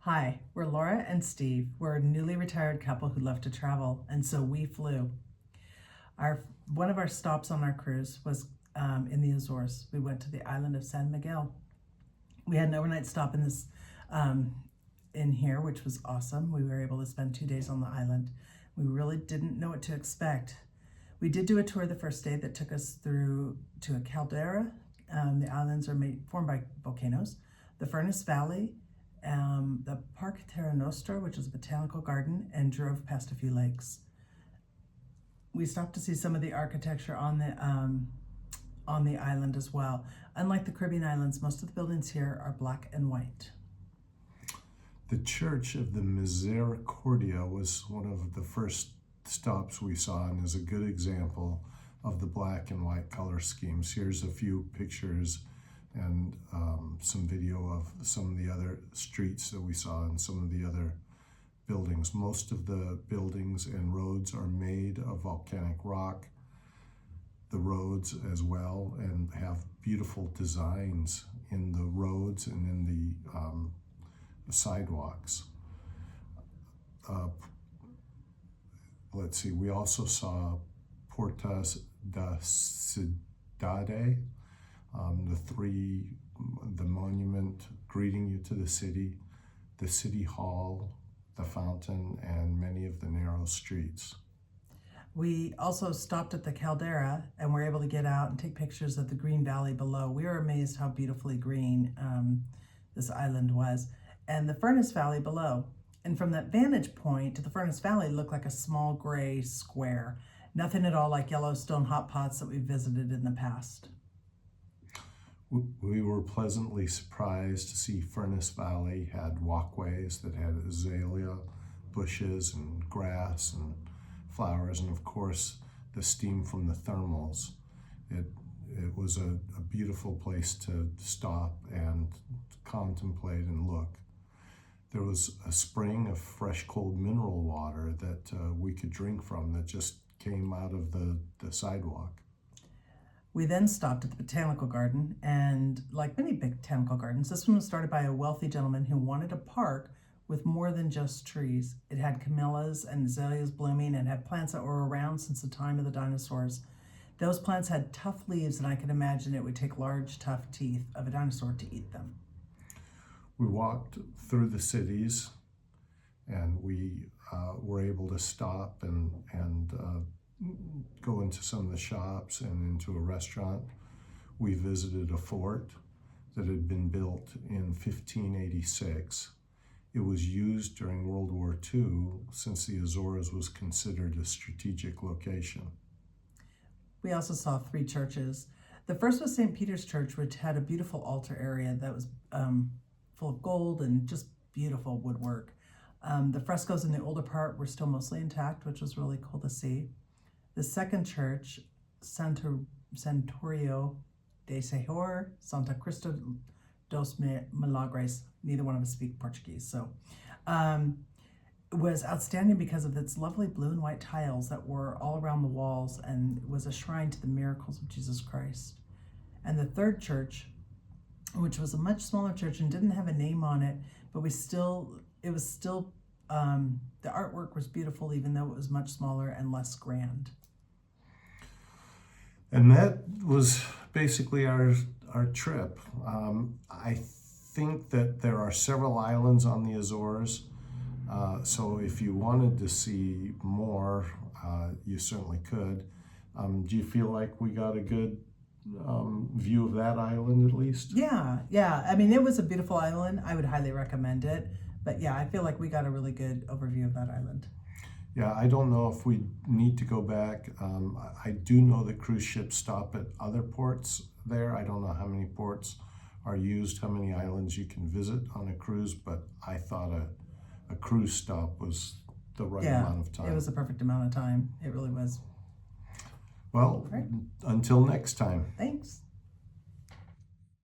Hi, we're Laura and Steve. We're a newly retired couple who love to travel, and so we flew. One of our stops on our cruise was in the Azores. We went to the island of San Miguel. We had an overnight stop in here, which was awesome. We were able to spend 2 days on the island. We really didn't know what to expect. We did do a tour the first day that took us through to a caldera. The islands are formed by volcanoes, the Furnace Valley, the Parque Terra Nostra, which is a botanical garden, and drove past a few lakes. We stopped to see some of the architecture on the island as well. Unlike the Caribbean islands, most of the buildings here are black and white. The Church of the Misericordia was one of the first stops we saw and is a good example of the black and white color schemes. Here's a few pictures and some video of some of the other streets that we saw and some of the other buildings. Most of the buildings and roads are made of volcanic rock, the roads as well, and have beautiful designs in the roads and in the sidewalks. Let's see, we also saw Portas da Cidade, the monument greeting you to the city hall, the fountain, and many of the narrow streets. We also stopped at the caldera and were able to get out and take pictures of the green valley below. We were amazed how beautifully green this island was, and the Furnace Valley below. And from that vantage point, the Furnace Valley looked like a small gray square. Nothing at all like Yellowstone hot pots that we visited in the past. We were pleasantly surprised to see Furnace Valley had walkways that had azalea bushes and grass and flowers, and of course the steam from the thermals. It was a beautiful place to stop and contemplate and look. There was a spring of fresh cold mineral water that we could drink from that just came out of the sidewalk. We then stopped at the botanical garden, and like many botanical gardens, this one was started by a wealthy gentleman who wanted a park with more than just trees. It had camellias and azaleas blooming and had plants that were around since the time of the dinosaurs. Those plants had tough leaves, and I could imagine it would take large, tough teeth of a dinosaur to eat them. We walked through the cities, and we were able to stop and go into some of the shops and into a restaurant. We visited a fort that had been built in 1586. It was used during World War II since the Azores was considered a strategic location. We also saw 3 churches. The first was St. Peter's Church, which had a beautiful altar area that was full of gold and just beautiful woodwork. The frescoes in the older part were still mostly intact, which was really cool to see. The second church, Santuario de Senhor Santa Cristo dos Milagres, neither one of us speak Portuguese, so was outstanding because of its lovely blue and white tiles that were all around the walls, and was a shrine to the miracles of Jesus Christ. And the third church, which was a much smaller church and didn't have a name on it, but the artwork was beautiful, even though it was much smaller and less grand. And that was basically our trip. I think that there are several islands on the Azores, so if you wanted to see more, you certainly could. Do you feel like we got a good view of that island at least? Yeah. I mean, it was a beautiful island. I would highly recommend it. But yeah, I feel like we got a really good overview of that island. Yeah, I don't know if we need to go back. I do know that cruise ships stop at other ports there. I don't know how many ports are used, how many islands you can visit on a cruise, but I thought a cruise stop was the right amount of time. It was the perfect amount of time. It really was. Well, until next time. Thanks.